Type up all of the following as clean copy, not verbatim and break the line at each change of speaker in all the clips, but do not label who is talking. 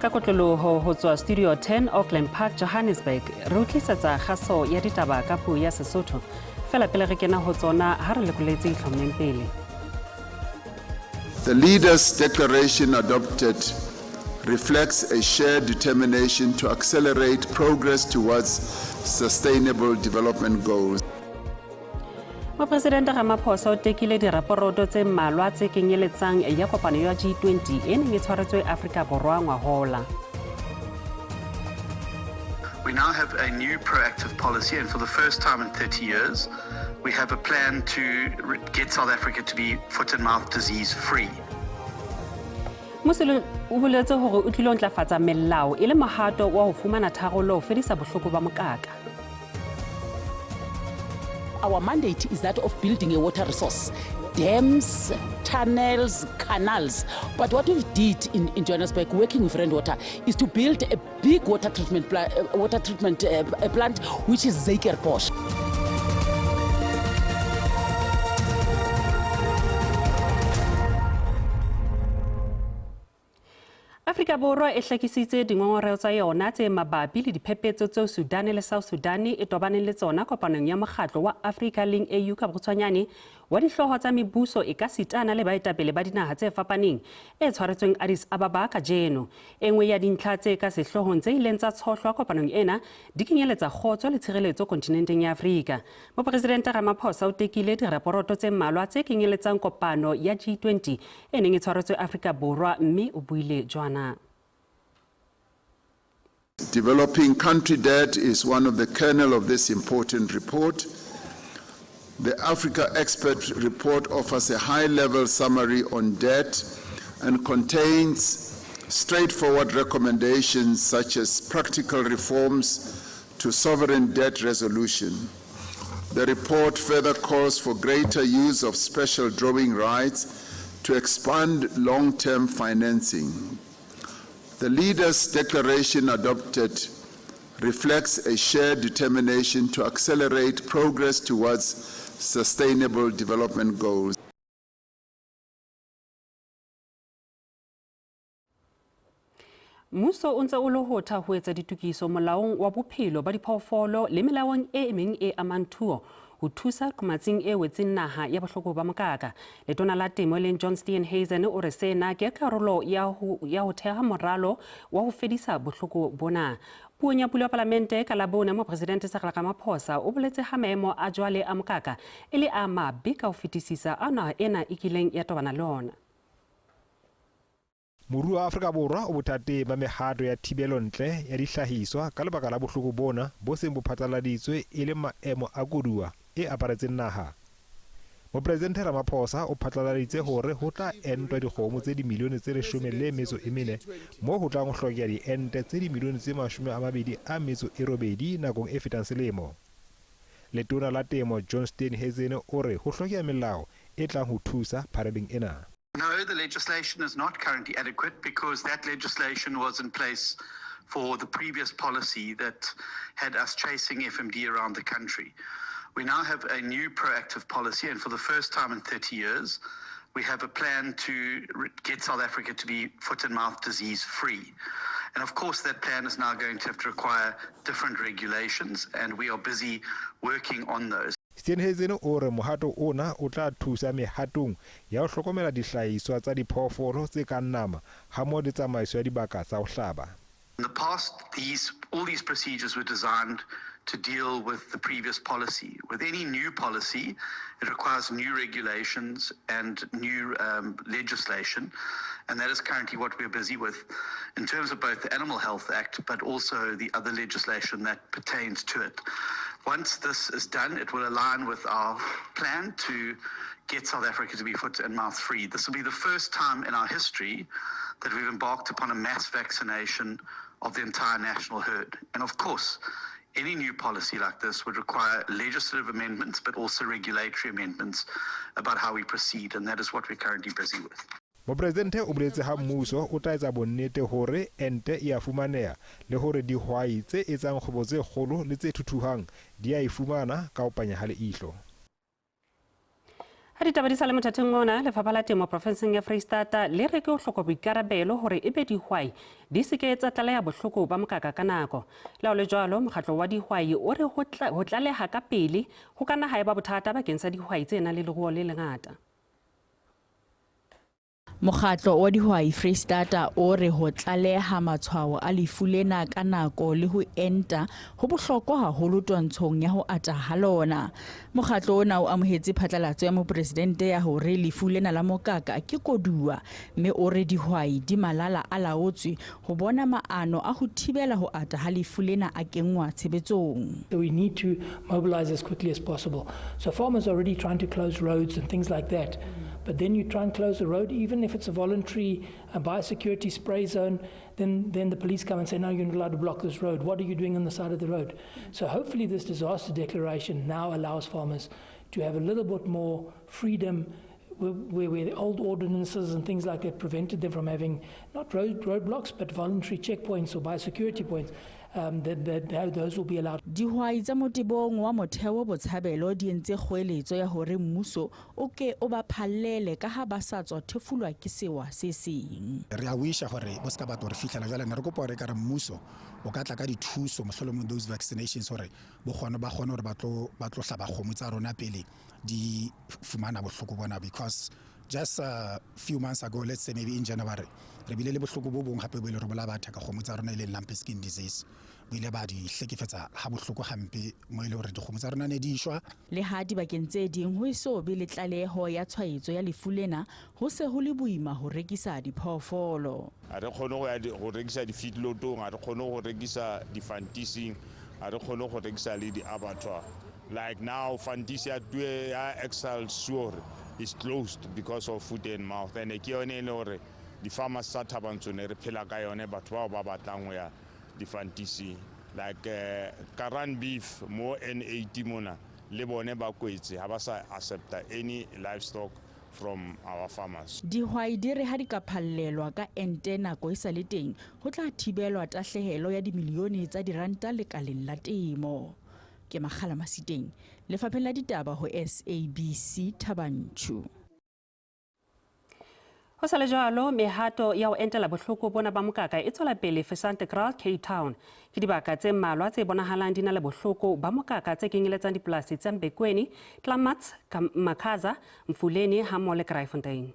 Ka kotloloho ho tswa Studio 10 Auckland Park, Johannesburg, re utlisetsa kgaso ya ditaba ka puo ya Sesotho. Fela pele re kena ho tsona ha re lekoletse itlhommeng pele.
The leaders' declaration adopted reflects a shared determination to accelerate progress towards sustainable development goals.
Mopresidente Ramaphosa o tekile diraporoto tse mmalwa tse kenyeletsang ya kopano ya G20 e neng e tshwaretswe Afrika Borwa ngwahola.
We now have a new proactive policy, and for the first time in 30 years, we have a plan to get South Africa to be foot and mouth disease free.
Musolo o boletse hore o tlile ho ntlafatsa melao e le mohato wa ho fumana tharollo ho fedisa bohloko ba mokaka.
Our mandate is that of building a water resource, dams, tunnels, canals. But what we did in Johannesburg, working with Rainwater, is to build a big water treatment plant, which is Zekerposh.
Afrika Borwa e hlakisitse dingongoreo tsa yona tse mabapi le diphephetso tseo Sudan le South Sudan e tobaneng le tsona kopanong ya mokgatlo wa Africa Link AU ka bokgutshwanyane wa dihloho tsa mebuso e ka sitana le baetapele ba dinaha tse fapaneng e tshwaretsweng Addis Ababa ka jeno. Engwe ya dintlha tse ka sehlohong tse ileng tsa tshohlwa kopanong ena di kenyeletsa kgotso le tshireletso kontinenteng ya Afrika. Mopresidente Ramaphosa o tekile diraporoto tse mmalwa tse kenyeletsang kopano ya G20 e neng e tshwaretswe Afrika Borwa mme o buile jwana.
Developing country debt is one of the kernel of this important report. The Africa Expert Report offers a high-level summary on debt and contains straightforward recommendations such as practical reforms to sovereign debt resolution. The report further calls for greater use of special drawing rights to expand long-term financing. The leaders' declaration adopted reflects a shared determination to accelerate progress towards sustainable development goals.
Muso o ntse o lohotha ho etsa ditokiso molaong wa bophelo ba diphoofolo le melaong e meng e amang thuo ho thusa qhamatsing e wetseng naha ya bohloko ba mokaka. Letona la temo le John Steenhuisen o re sena ke karolo ya ho theha moralo wa ho fedisa bohloko bona. Puong ya pulo ya parlamente ka labone mopresidente Cyril Ramaphosa o boletse ha maemo a jwale a mokaka e le a mabe ka ho fetisisa ana ena ikileng ya tobana le ona.
Moruo wa Afrika Borwa o bothate ba mehato ya thibelo ntle ya dihlahiswa ka lebaka la bohloko bona bo seng bo phatlaladitswe e le maemo a koduwa e aparetseng naha. Mopresidente Ramaphosa o phatlaladitse hore ho tla entwa dikgomo tse dimilione tse 14 moo ho tlang ho hlokeha diente tse dimilione tse 28 nakong e fetang selemo. Letona la temo John Steenhuisen o re ho hlokeha melao e tlang ho thusa pharebeng ena.
No, the legislation is not currently adequate because that legislation was in place for the previous policy that had us chasing FMD around the country. We now have a new proactive policy, and for the first time in 30 years, we have a plan to get South Africa to be foot and mouth disease free. And of course, that plan is now going to have to require different regulations, and we are busy working on those.
Steenhuisen o re mohato ona o tla thusa mehatong ya ho hlokomela dihlahiswa tsa diphoofolo tse kang nama ha mo le tsamaiso ya dibaka tsa ho hlaba.
In the past, all these procedures were designed to deal with the previous policy. With any new policy, it requires new regulations and new legislation, and that is currently what we're busy with in terms of both the Animal Health Act, but also the other legislation that pertains to it. Once this is done, it will align with our plan to get South Africa to be foot and mouth free. This will be the first time in our history that we've embarked upon a mass vaccination of the entire national herd. And of course, any new policy like this would require legislative amendments, but also regulatory amendments about how we proceed, and that is what we're currently busy with.
Mopresidente o boletse ha mmuso o tla etsa bonnete hore ente e a fumaneha le hore dihwai tse etsang kgwebo tse kgolo le tse thuthuhang di a e fumana ka ho panya ha leihlo.
Ha ditaba di sa le mothathing ona, Lefapha la Temo profenseng ya Freistata le re ke ho hloka boikarabelo hore ebe dihwai di se ke tsa tlaleha bohloko ba mokaka ka nako. Le ho le jwalo, mokgatlo wa dihwai o re ho tlaleha ka pele ho ka nna ha eba bothata bakeng sa dihwai tse nang le leruo le lengata.
Mokgatlo wa dihwai Freistata o re ho tlaleha matshwao a lefu lena ka nako le ho enta ho bohlokwa haholo twantshong ya ho ata ha lona. Mokgatlo ona o amohetse phatlalatso ya mopresidente ya hore lefu lena la mokaka ke koduwa, mme o re dihwai di malala a laotswe ho bona maano a ho thibela ho ata ha lefu lena a kenngwa tshebetsong.
We need to mobilize as quickly as possible. So farmers are already trying to close roads and things like that. But then you try and close the road, even if it's a voluntary biosecurity spray zone, then the police come and say, no, you're not allowed to block this road. What are you doing on the side of the road? So hopefully this disaster declaration now allows farmers to have a little bit more freedom where the old ordinances and things like that prevented them from having not roadblocks, but voluntary checkpoints or biosecurity points. Those will be allowed.
Dihwai tsa motebong wa motheo botshabelo di entse kgoeletso ya hore mmuso o ke o ba phallele ka ha ba sa tswa thefulwa ke sewa se seng.
Re a wisha hore bo ska ba tlo re fihlela jwale ne re kopa hore ka re mmuso o ka tla ka dithuso mohlolomong those vaccinations hore ba kgone hore ba tlo hlaba kgomo tsa rona pele di fumana bohloko bona, because just a few months ago, let's say maybe in January, re bile le bohloko bo bong hape bo ile re bola batho ka kgomo tsa rona ile lumpy skin disease. Bo ile ba di hlekefetsa ha bohloko hampe mo ile hore dikgomo tsa rona ne di shwa.
Le ha dibakeng tse ding ho iso be le tlaleho ya tshwaetso ya lefu lena, ho se ho le boima ho rekisa diphoofolo.
A re kgone ho rekisa di-feedlotong, a re kgone ho rekisa di-fantising, a re kgone ho rekisa le di-abattoir. Like now, Fantisi ya Excel Sur is closed because of foot and mouth. And the farmers start to re phela ka yone batho ba batlang ho ya di Fantisi. Like Karan beef mo N80 mona le bone ba kwetse ha ba sa accept any livestock from our farmers.
Dihwai di re ha di ka phallelwa ka ente nako e sa le teng ho tla thibelwa tahlehelo ya dimilione tsa diranta lekaleng la temo. Ke Magala Masiteng, Lefapheng la Ditaba ho SABC Thabanchu.
Ho sa le jwalo, mehato ya ho entela bohloko bona ba mokaka e tswela pele Sesotho, Cape Town. Ke dibaka tse mmalwa tse bonahalang di na le bohloko ba mokaka tse kenyeletsang dipolasi tse Mbekweni, Tlamat, Makaza, Mfuleni hammoho le Kraaifontein.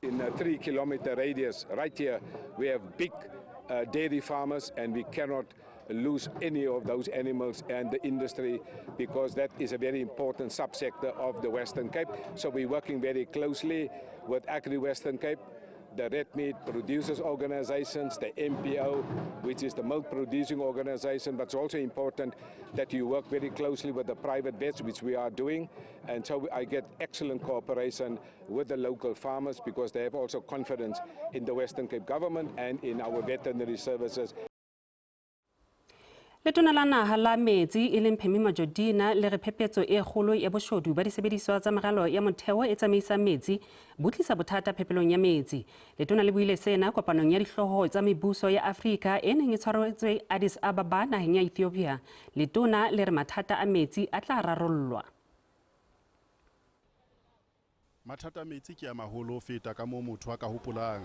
In a 3-kilometer radius right here, we have big dairy farmers, and we cannot lose any of those animals and the industry, because that is a very important subsector of the Western Cape. So we're working very closely with Agri Western Cape, the red meat producers organizations, the MPO, which is the milk producing organization, but it's also important that you work very closely with the private vets, which we are doing. And so I get excellent cooperation with the local farmers, because they have also confidence in the Western Cape government and in our veterinary services.
Letona la naha la metsi e leng Phemi Majodina le re phephetso e kgolo ya boshodu ba disebediswa tsa meralo ya motheo e tsamaisang metsi bo tlisa bothata phepelong ya metsi. Letona le buile sena kopanong ya dihloho tsa mebuso ya Afrika e neng e tshwaretswe Addis Ababa naheng ya Ethiopia. Letona le re mathata a metsi a tla rarollwa.
Mathata a metsi ke a maholo ho feta ka moo motho a ka hopolang.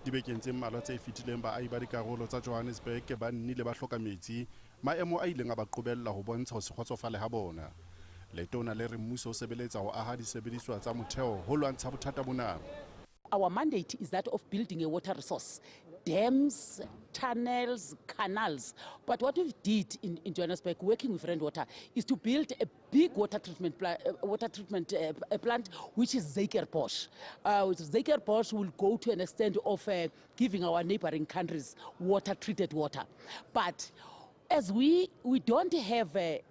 Dibekeng tse mmalwa tse fetileng baahi ba dikarolo tsa Johannesburg ba nnile ba hloka metsi, maemo a ileng a ba qobella ho bontsha ho se kgotsofale ha bona. Letona le re mmuso o sebeletsa ho aha disebediswa tsa motheo ho lwantsha bothata bona.
Our mandate is that of building a water resource, dams, tunnels, canals. But what we did in Johannesburg, working with Rainwater, is to build a big water treatment plant, which is Zekerbosch. Zekerbosch will go to an extent of giving our neighboring countries treated water. But as we don't have a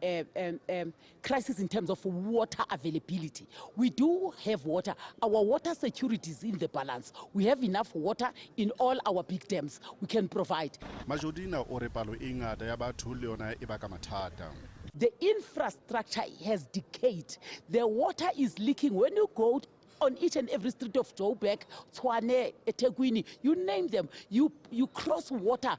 crisis in terms of water availability. We do have water. Our water security is in the balance. We have enough water in all our big dams. We can provide.
Majodina o re palo e ngata ya batho le yona e baka mathata.
The infrastructure has decayed. The water is leaking. When you go on each and every street of Joburg, Tshwane, eThekwini, you name them, you cross water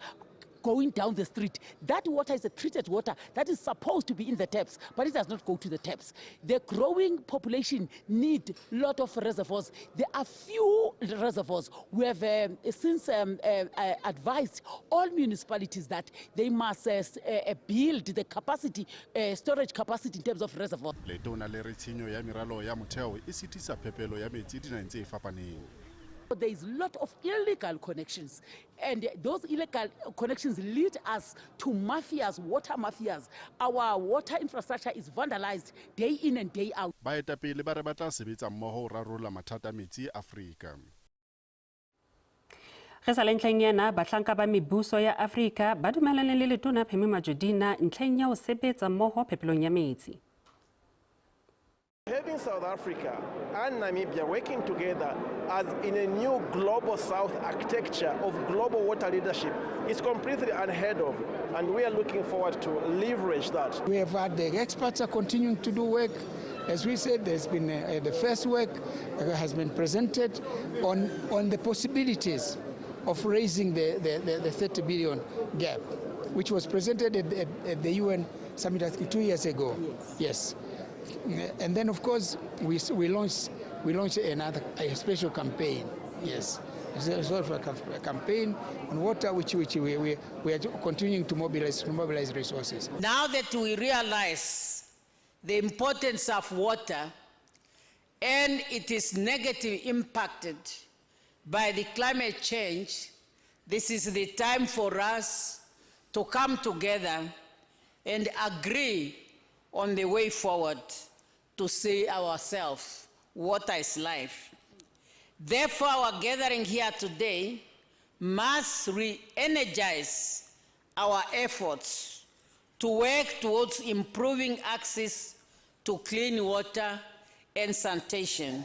going down the street. That water is a treated water that is supposed to be in the taps, but it does not go to the taps. The growing population need a lot of reservoirs. There are few reservoirs. We have since advised all municipalities that they must build the capacity, storage capacity in terms of reservoirs.
letona le re tshenyo ya meralo ya motheo e sitisa phepelo ya metsi dinaheng tse fapaneng.
There is a lot of illegal connections, and those illegal connections lead us to mafias, water mafias. Our water infrastructure is vandalized day in and day out.
Baetapele ba re ba tla sebetsa mmoho ho rarolla mathata a metsi Afrika.
Re sa le ntlheng ena bahlanka ba mebuso ya Afrika ba dumelane le letona Pheme Majodina ntlheng ya ho sebetsa mmoho phepelong ya metsi.
Having South Africa and Namibia working together as in a new global South architecture of global water leadership is completely unheard of, and we are looking forward to leverage that.
We have had the experts are continuing to do work. As we said, there's been the first work has been presented on the possibilities of raising the 30 billion gap, which was presented at the UN summit, I think, 2 years ago. Yes. And then, of course, we launched a special campaign. Yes, it's a sort of a campaign on water, which we are continuing to mobilize resources.
Now that we realize the importance of water and it is negatively impacted by the climate change, this is the time for us to come together and agree on the way forward to see ourselves, water is life. Therefore, our gathering here today must re-energize our efforts to work towards improving access to clean water and sanitation.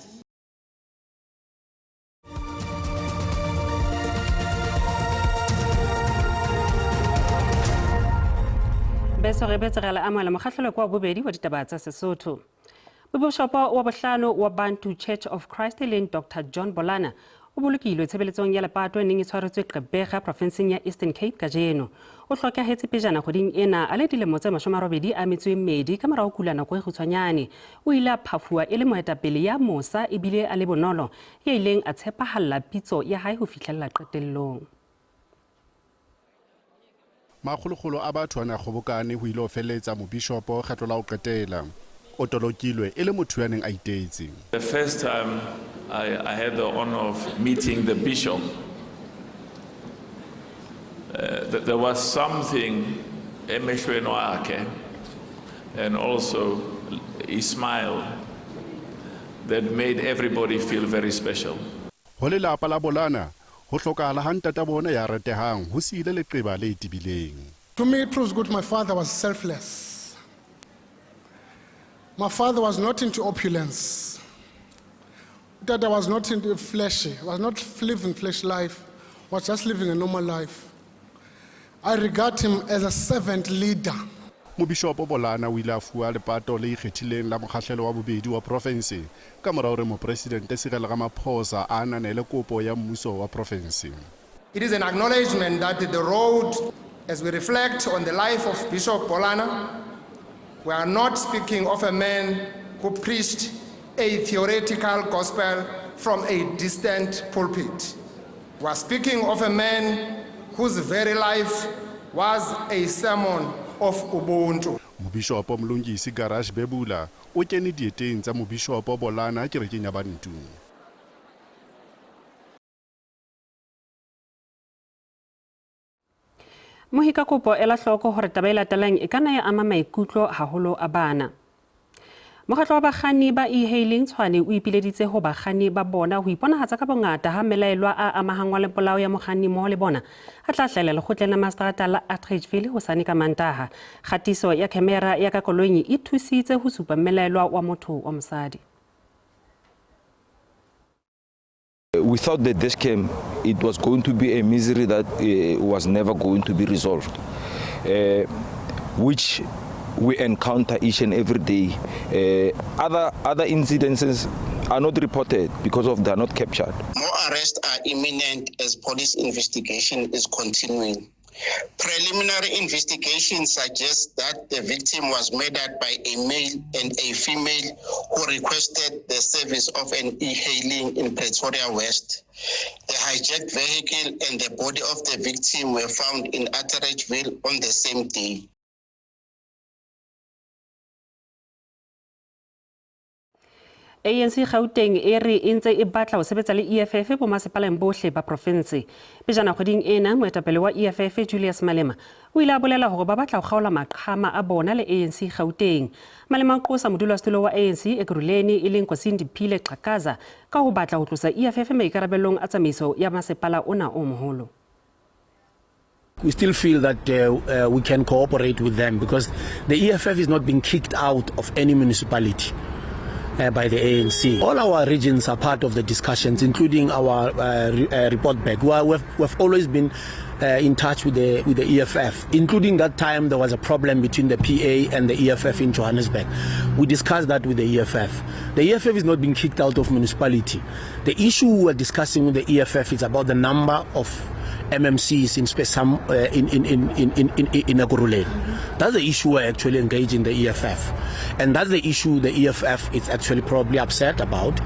Beso re betselela amoela mokgahlelo kwa bobedi wa ditaba tsa Sesotho. Boboshopo wa bohlano wa Bantu Church of Christ leng Dr. John Bolana o bolokilwe tshebeletsong ya lepato neng e tshwaretswe Gqeberha provinceng ya Eastern Cape kajeno. O hlokahetse pejana kgoding ena a le dilemo tse 82 ka morao kula nako e kgutshwanyane. O ile a phafua e le moetapele ya mosa ebile a le bonolo ya ileng a tshepahalla pitso ya hae ho fihlella qetellong.
Makgolokgolo a batho ana kgobokane ho ile ho feletsa mobishopo kgetlo la ho qetela. O tolokilwe e le motho ya neng a itetse.
The first time I had the honor of meeting the bishop, there was something emehlweni wakhe and also a smile that made everybody feel very special.
Ho lelapa la Bolana ho hlokahala ha ntata bona ya ratehang ho siile leqeba le itibileng.
To me, it proves good my father was selfless. My father was not into opulence. Dada was not into flesh, was not living flesh life, was just living a normal life. I regard him as a servant leader.
Mobishopo Bolana o ile a fua lepato le ikgethileng la mokgahlelo wa bobedi wa province ka morao re mo president Cyril Ramaphosa a ananele kopo ya mmuso wa province.
It is an acknowledgement that the road, as we reflect on the life of Bishop Bolana, we are not speaking of a man who preached a theoretical gospel from a distant pulpit. We are speaking of a man whose very life was a sermon of Ubuntu.
Mobishopo Mlungisi Garage Bebula o kene dieteng tsa mobishopo Bolana kerekeng ya Bantu.
Mohika kopo ela hloko hore taba e latelang e kana ya ama maikutlo haholo a bana. Mokgatlo wa bakganni ba e-hailing Tshwane o ipileditse ho bakganni ba bona ho iponahatsa ka bongata ha melaelwa a amahangwa le polao ya mokganni mo le bona a tla hlela lekgotleng la Mastrata la Atteridgeville ho sane ka Mantaha. Khatiso ya camera ya ka koloing e thusitse ho supa melaelwa wa motho wa mosadi.
We thought that this came, it was going to be a misery that was never going to be resolved, which we encounter each and every day. Other incidences are not reported because of they are not captured.
More arrests are imminent as police investigation is continuing. Preliminary investigation suggests that the victim was murdered by a male and a female who requested the service of an e-hailing in Pretoria West. The hijacked vehicle and the body of the victim were found in Atteridgeville on the same day.
ANC Gauteng e re e ntse e batla ho sebetsa le EFF bo masepaleng bohle ba province. Pejana kgweding ena moetapele wa EFF Julius Malema o ile a bolela hore ba batla ho kgaola maqhama a bona le ANC Gauteng. Malema o qosa modulasetulo wa ANC Ekurhuleni e leng Khoisan Diphile Xhakaza ka ho batla ho tlosa EFF maikarabelong a tsamaiso ya masepala ona o moholo.
We still feel that we can cooperate with them because the EFF is not being kicked out of any municipality by the ANC. All our regions are part of the discussions, including our report back. We've always been in touch with the EFF, including that time there was a problem between the PA and the EFF in Johannesburg. We discussed that with the EFF. The EFF is not being kicked out of municipality. The issue we're discussing with the EFF is about the number of MMCs in Ekurhuleni. That's the issue we're actually engaging the EFF. And that's the issue the EFF is actually probably upset about.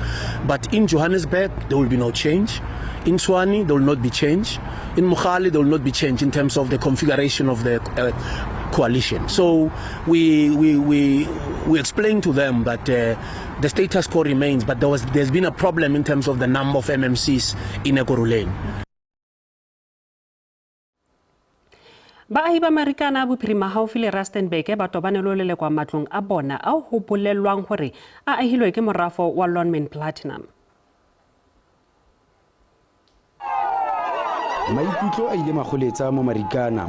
But in Johannesburg, there will be no change. In Tshwane, there will not be change. In Mogale, there will not be change in terms of the configuration of the coalition. So we explained to them that the status quo remains, but there's been a problem in terms of the number of MMCs in Ekurhuleni.
Baahi ba Americana bophirima haufi le Rustenburg ba tobane lo le kwa matlong a bona a ho bolelwang hore a ahilwe ke morafo wa Lonmin Platinum.
Maikutlo a ile magoletsa mo Marikana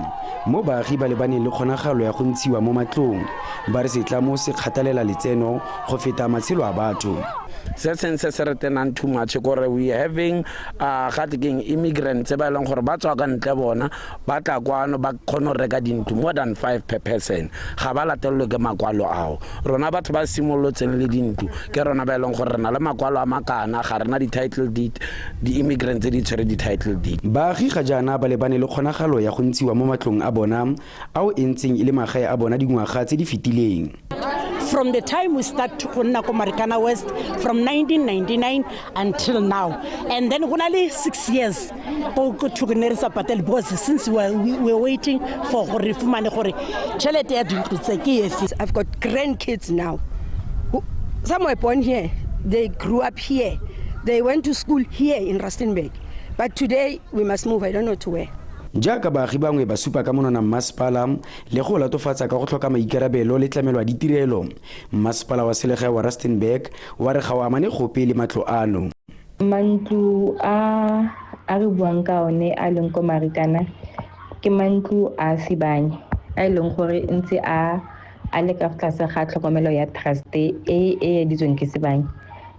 mo baagi ba lebane le kgonagalo ya go ntshiwa mo matlong ba re setlamo se kgatalela letseno go feta matshelo a batho.
Since too much, we having immigrants ba long gore ba tswa ka ntle bona ba tla kwano ba khono reka dintu more than 5 per person ga ba latelwe ke makwalo ao rona batho ba simolotseng le dintu ke rona ba long gore rena le makwalo a makana ga rena di title deed di immigrants di tsere di title deed
baagi ga jana ba lebane le kgonagalo ya go ntshiwa mo matlong a bona ao entseng ile magae a bona dingwaga tse di fitileng.
From the time we start to Marikana West, from 1999 until now. And then only 6 years since we were waiting for
I've got grandkids now. Some were born here, they grew up here, they went to school here in Rustenburg. But today we must move, I don't know to where.
Jaaka baagi bangwe ba supa ka monana masepala le go latofatsa ka go tlhoka maikarabelo le tlamelwa ditirelo. Masepala wa selegae wa Rustenburg wa re ga wa amane gope le matlo ano.
Mantlu a re buang ka one a leng ko Marikana ke mantlu a Sibanye a leng gore ntse a le ka tlase ga tlhokomelo ya trust e ditsweng ke Sibanye.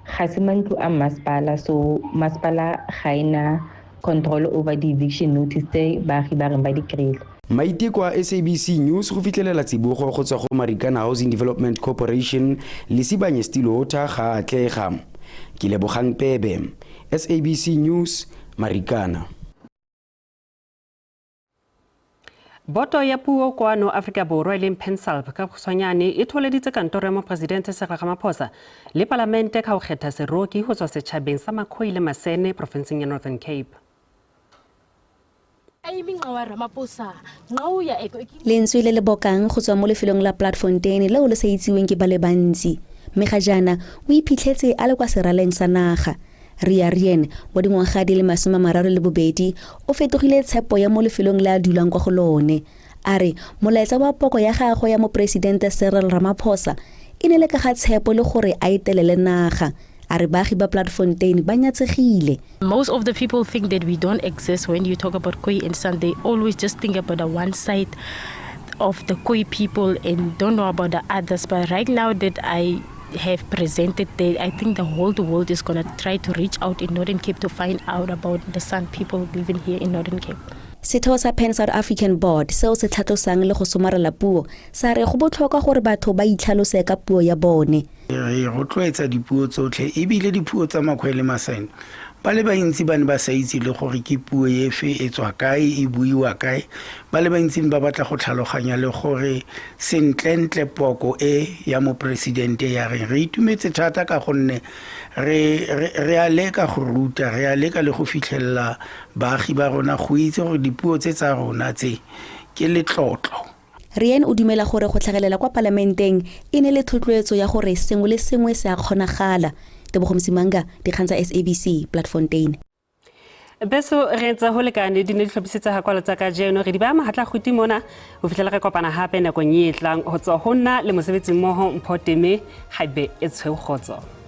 Ga se mantlu a masepala, so masepala ga ina control over the eviction notice baagi ba reng ba di kry-ile.
Maiteko a SABC News go fitlelela tsibogo go tswa go Marikana Housing Development Corporation le Sibanye Steel Water ga atlega. Ke Lebogang Pebe, SABC News, Marikana.
Boto ya puo kwano Afrika Borwa le Pensalp ka Khoisan e tholeditse kantoro ya mopresidente Cyril Ramaphosa le parlamente ka ho kgetha seroki ho tswa setjhabeng sa Makhoi le Masene provinceng ya Northern Cape.
Lentswe le le bokang go tswa mo lefelong la Platfontein le o le sa itsiweng ke ba le bantsi. Mme ga jana o iphitlhetse a le kwa seraleng sa naga. Riarien wa dingwaga di le 32 o fetogile tshepo ya mo lefelong la dulang kwa go lone. A re molaetsa wa poko ya gagwe ya mopresidente Cyril Ramaphosa e ne le ka ga tshepo le gore a etelele naga.
Most of the people think that we don't exist. When you talk about Khoi and San, they always just think about the one side of the Khoi people and don't know about the others. But right now that I have presented there, I think the whole world is going to try to reach out in Northern Cape to find out about the San people living here in Northern Cape.
Setheo sa Pan South African Board seo se tlhatlosang le go somarela puo sa re go botlhokwa gore batho ba itlhalose ka puo ya bone.
Go tloetsa dipuo tsotlhe ebile dipuo tsa Makhoi le Masene
ba le bantsi ba ne ba sa itse le gore ke puo efe e tswa kae e buiwa kae ba le bantsi ba batla go tlhaloganya le gore sentlentle poko e ya mo presidente ya re itumetse thata ka gonne re a leka go ruta re a leka le go fitlhella baagi ba rona go itse gore dipuo tsa rona tse ke letlotlo.
Rien o dumela gore go tlhagelela kwa parlamenteng e ne le thotloetso ya gore sengwe le sengwe se a kgonagala. Tebogo Msimanga, dikgang tsa SABC, Bloemfontein.
Beso re tsa ho lekane di ne di tlhopisetsa ha kwala tsa ka jeno re di ba mahatla khuti mona ho fihlela re kopana hape nakong e tlang ho tswa ho nna le mosebetsi mmoho Mpho Teme haebe e tshwe khotso.